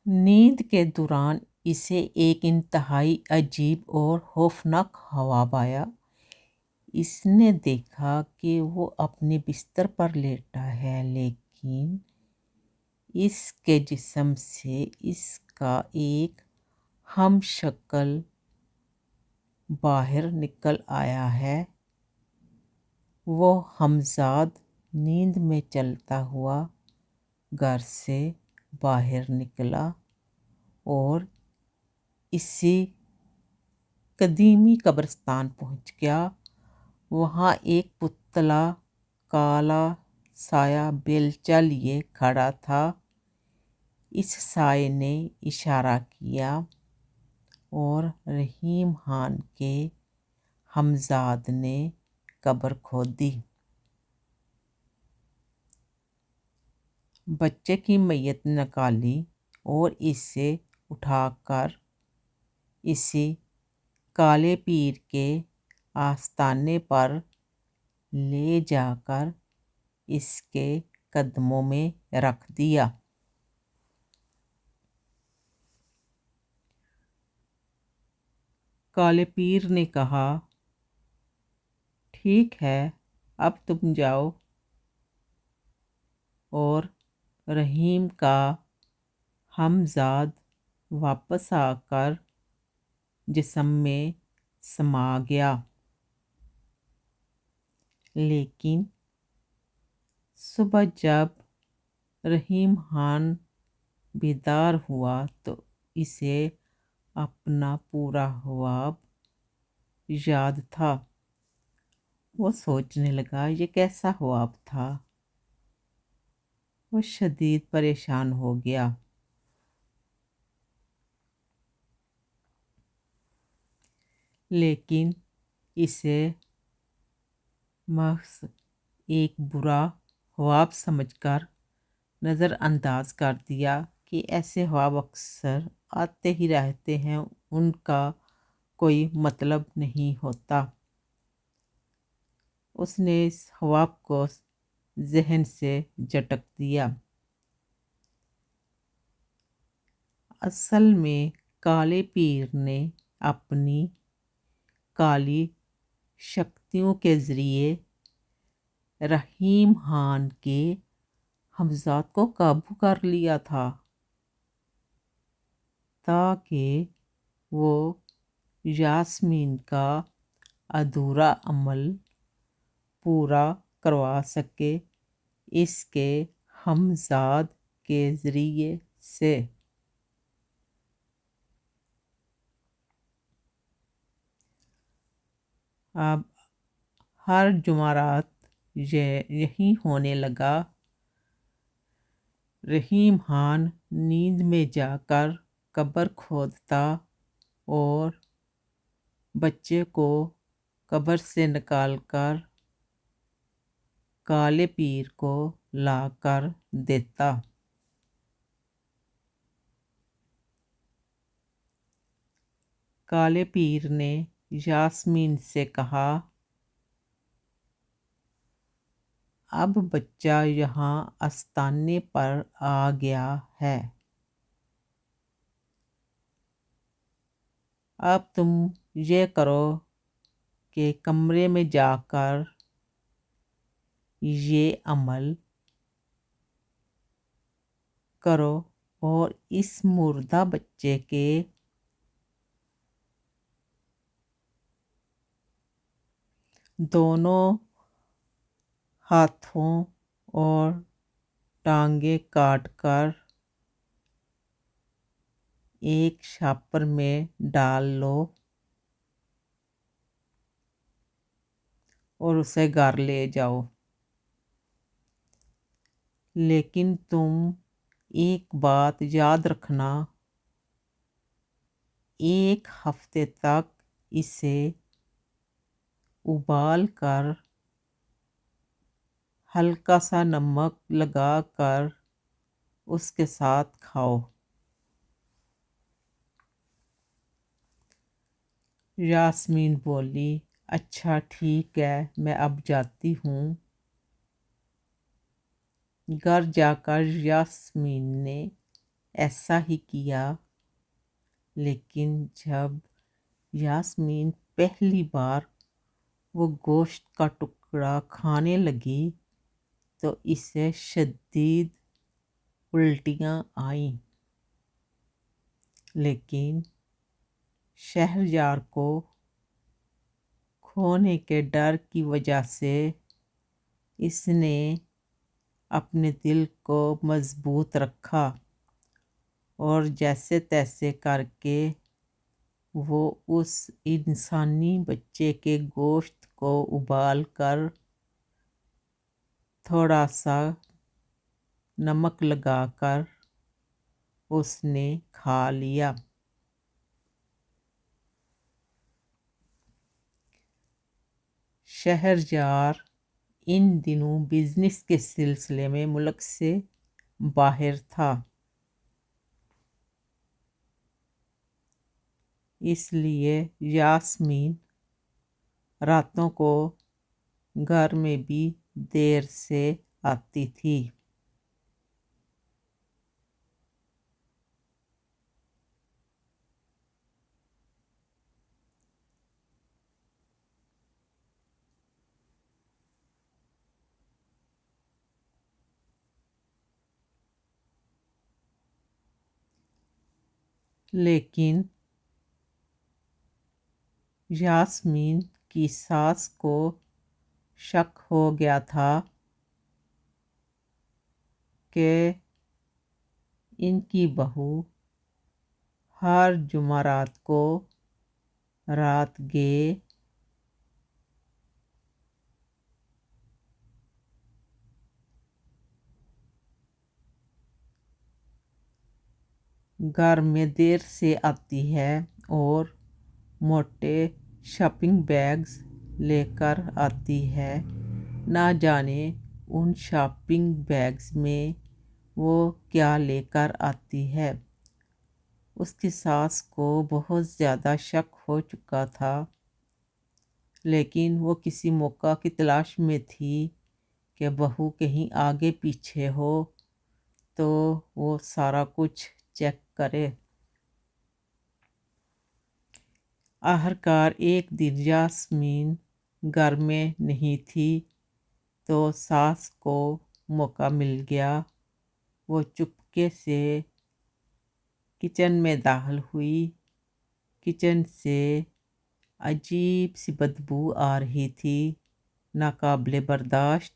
نیند کے دوران اسے ایک انتہائی عجیب اور خوفناک خواب آیا۔ اس نے دیکھا کہ وہ اپنے بستر پر لیٹا ہے، لیکن اس کے جسم سے اس کا ایک ہم شکل باہر نکل آیا ہے۔ وہ ہمزاد نیند میں چلتا ہوا گھر سے باہر نکلا اور اسی قدیمی قبرستان پہنچ گیا۔ وہاں ایک پتلا کالا سایہ بیلچہ لیے کھڑا تھا۔ اس سائے نے اشارہ کیا اور رحیم خان کے ہمزاد نے قبر کھودی۔ بچے کی میت نکالی اور اسے اٹھا کر اسی کالے پیر کے آستانے پر لے جا کر اس کے قدموں میں رکھ دیا۔ کالے پیر نے کہا، ٹھیک ہے، اب تم جاؤ۔ اور رحیم کا ہمزاد واپس آ کر جسم میں سما گیا۔ لیکن صبح جب رحیم خان بیدار ہوا تو اسے اپنا پورا خواب یاد تھا۔ وہ سوچنے لگا، یہ کیسا خواب تھا؟ وہ شدید پریشان ہو گیا۔ لیکن اسے محض ایک برا خواب سمجھ کر نظر انداز کر دیا کہ ایسے خواب اکثر آتے ہی رہتے ہیں، ان کا کوئی مطلب نہیں ہوتا۔ اس نے اس خواب کو ذہن سے جھٹک دیا۔ اصل میں کالے پیر نے اپنی کالی شکتیوں کے ذریعے رحیم خان کے ہمزاد کو قابو کر لیا تھا تاکہ وہ یاسمین کا ادھورا عمل پورا کروا سکے اس کے ہمزاد کے ذریعے سے۔ اب ہر جمعرات یہی ہونے لگا۔ رحیم خان نیند میں جا کر قبر کھودتا اور بچے کو قبر سے نکال کر کالے پیر کو لا کر دیتا۔ کالے پیر نے یاسمین سے کہا، اب بچہ یہاں آستانے پر آ گیا ہے، اب تم یہ کرو کہ کمرے میں جا کر یہ عمل کرو اور اس مردہ بچے کے دونوں ہاتھوں اور ٹانگیں کاٹ کر ایک چھاپر میں ڈال لو اور اسے گھر لے جاؤ۔ لیکن تم ایک بات یاد رکھنا، ایک ہفتے تک اسے ابال کر ہلکا سا نمک لگا کر اس کے ساتھ کھاؤ۔ یاسمین بولی، اچھا ٹھیک ہے، میں اب جاتی ہوں۔ گھر جا کر یاسمین نے ایسا ہی کیا، لیکن جب یاسمین پہلی بار وہ گوشت کا ٹکڑا کھانے لگی تو اسے شدید الٹیاں آئیں، لیکن شہریار کو کھونے کے ڈر کی وجہ سے اس نے اپنے دل کو مضبوط رکھا اور جیسے تیسے کر کے وہ اس انسانی بچے کے گوشت کو ابال کر تھوڑا سا نمک لگا کر اس نے کھا لیا۔ شہریار ان دنوں بزنس کے سلسلے میں ملک سے باہر تھا، اس لیے یاسمین راتوں کو گھر میں بھی دیر سے آتی تھی۔ لیکن یاسمین کی ساس کو شک ہو گیا تھا کہ ان کی بہو ہر جمعرات کو رات گئے گھر میں دیر سے آتی ہے اور موٹے شاپنگ بیگز لے کر آتی ہے۔ نہ جانے ان شاپنگ بیگز میں وہ کیا لے کر آتی ہے۔ اس کی ساس کو بہت زیادہ شک ہو چکا تھا، لیکن وہ کسی موقع کی تلاش میں تھی کہ بہو کہیں آگے پیچھے ہو تو وہ سارا کچھ چیک کرے۔ آخرکار ایک دن یاسمین گھر میں نہیں تھی تو ساس کو موقع مل گیا۔ وہ چپکے سے کچن میں داخل ہوئی۔ کچن سے عجیب سی بدبو آ رہی تھی، ناقابل برداشت۔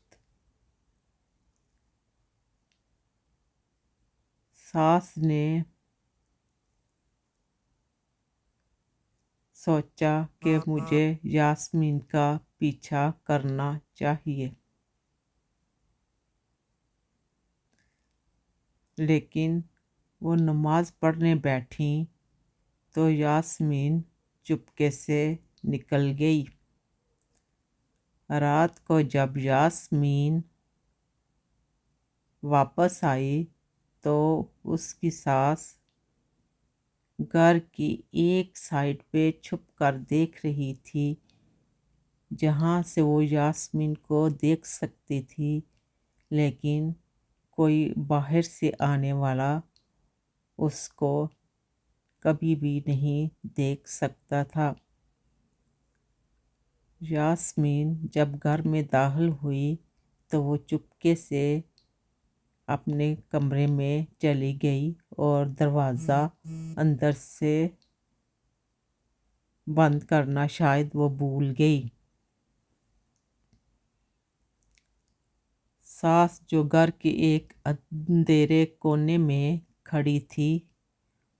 ساس نے سوچا کہ مجھے یاسمین کا پیچھا کرنا چاہیے، لیکن وہ نماز پڑھنے بیٹھیں تو یاسمین چپکے سے نکل گئی۔ رات کو جب یاسمین واپس آئی تو اس کی ساس گھر کی ایک سائڈ پہ چھپ کر دیکھ رہی تھی، جہاں سے وہ یاسمین کو دیکھ سکتی تھی، لیکن کوئی باہر سے آنے والا اس کو کبھی بھی نہیں دیکھ سکتا تھا۔ یاسمین جب گھر میں داخل ہوئی تو وہ چپکے سے اپنے کمرے میں چلی گئی اور دروازہ اندر سے بند کرنا شاید وہ بھول گئی۔ ساس جو گھر کے ایک اندھیرے کونے میں کھڑی تھی،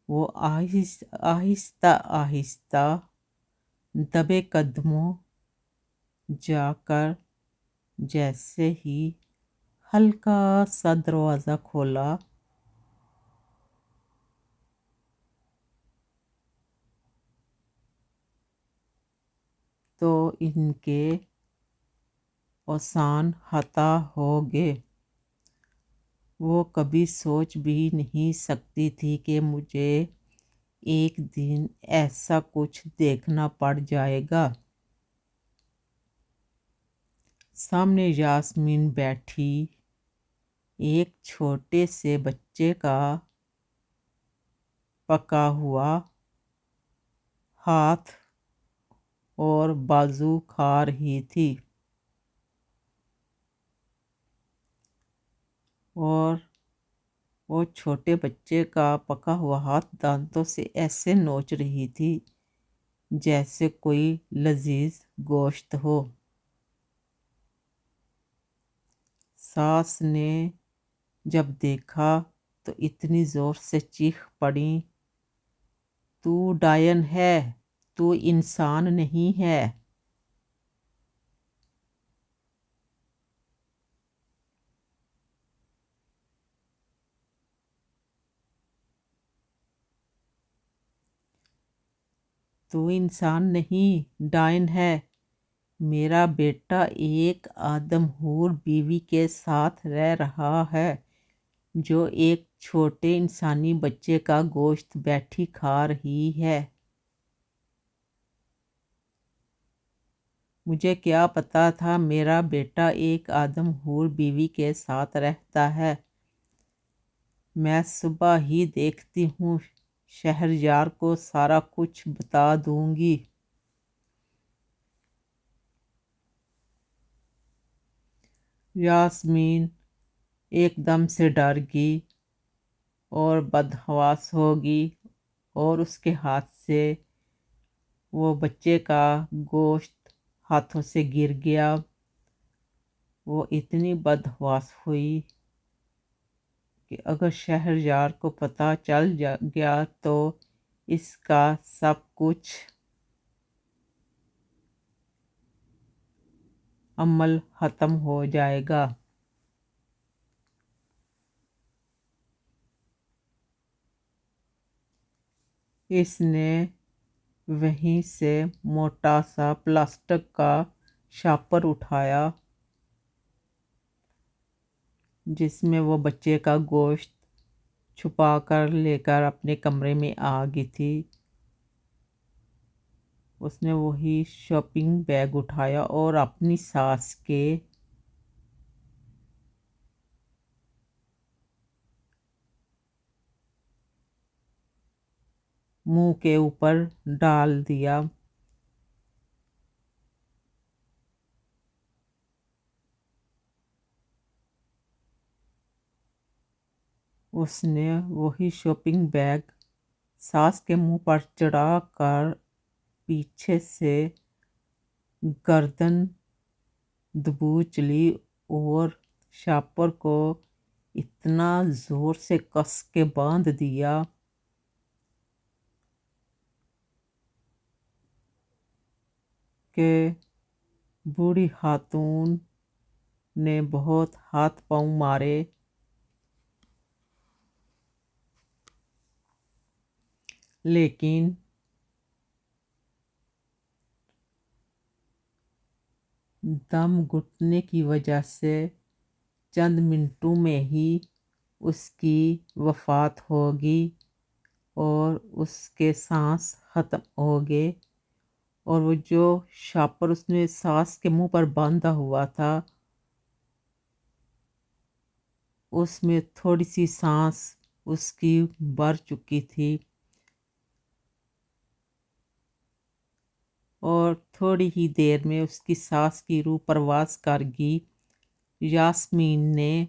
وہ آہستہ آہستہ دبے قدموں جا کر جیسے ہی ہلکا سا دروازہ کھولا تو ان کے اوزان خطا ہو گئے۔ وہ کبھی سوچ بھی نہیں سکتی تھی کہ مجھے ایک دن ایسا کچھ دیکھنا پڑ جائے گا۔ سامنے یاسمین بیٹھی ایک چھوٹے سے بچے کا پکا ہوا ہاتھ اور بازو کھا رہی تھی، اور وہ چھوٹے بچے کا پکا ہوا ہاتھ دانتوں سے ایسے نوچ رہی تھی جیسے کوئی لذیذ گوشت ہو۔ ساس نے جب دیکھا تو اتنی زور سے چیخ پڑی، تو ڈائن ہے، تو انسان نہیں ہے۔ تو انسان نہیں، ڈائن ہے۔ میرا بیٹا ایک آدم حور بیوی کے ساتھ رہ رہا ہے جو ایک چھوٹے انسانی بچے کا گوشت بیٹھی کھا رہی ہے۔ مجھے کیا پتا تھا میرا بیٹا ایک آدم حور بیوی کے ساتھ رہتا ہے۔ میں صبح ہی دیکھتی ہوں، شہریار کو سارا کچھ بتا دوں گی۔ یاسمین ایک دم سے ڈر گئی اور بدحواس ہو گئی، اور اس کے ہاتھ سے وہ بچے کا گوشت ہاتھوں سے گر گیا۔ وہ اتنی بدحواس ہوئی کہ اگر شہریار کو پتہ چل گیا تو اس کا سب کچھ عمل ختم ہو جائے گا۔ اس نے وہیں سے موٹا سا پلاسٹک کا شاپر اٹھایا جس میں وہ بچے کا گوشت چھپا کر لے کر اپنے کمرے میں آ گئی تھی۔ اس نے وہی شاپنگ بیگ اٹھایا اور اپنی ساس کے منہ کے اوپر ڈال دیا۔ اس نے وہی شاپنگ بیگ ساس کے منہ پر چڑھا کر پیچھے سے گردن دبوچ لی اور شاپر کو اتنا زور سے کس کے باندھ دیا کہ بوڑھی خاتون نے بہت ہاتھ پاؤں مارے، لیکن دم گھٹنے کی وجہ سے چند منٹوں میں ہی اس کی وفات ہو گئی اور اس کے سانس ختم ہو گئے، اور وہ جو شاپر اس نے ساس کے منہ پر باندھا ہوا تھا اس میں تھوڑی سی سانس اس کی بھر چکی تھی، اور تھوڑی ہی دیر میں اس کی سانس کی روح پرواز کر گئی۔ یاسمین نے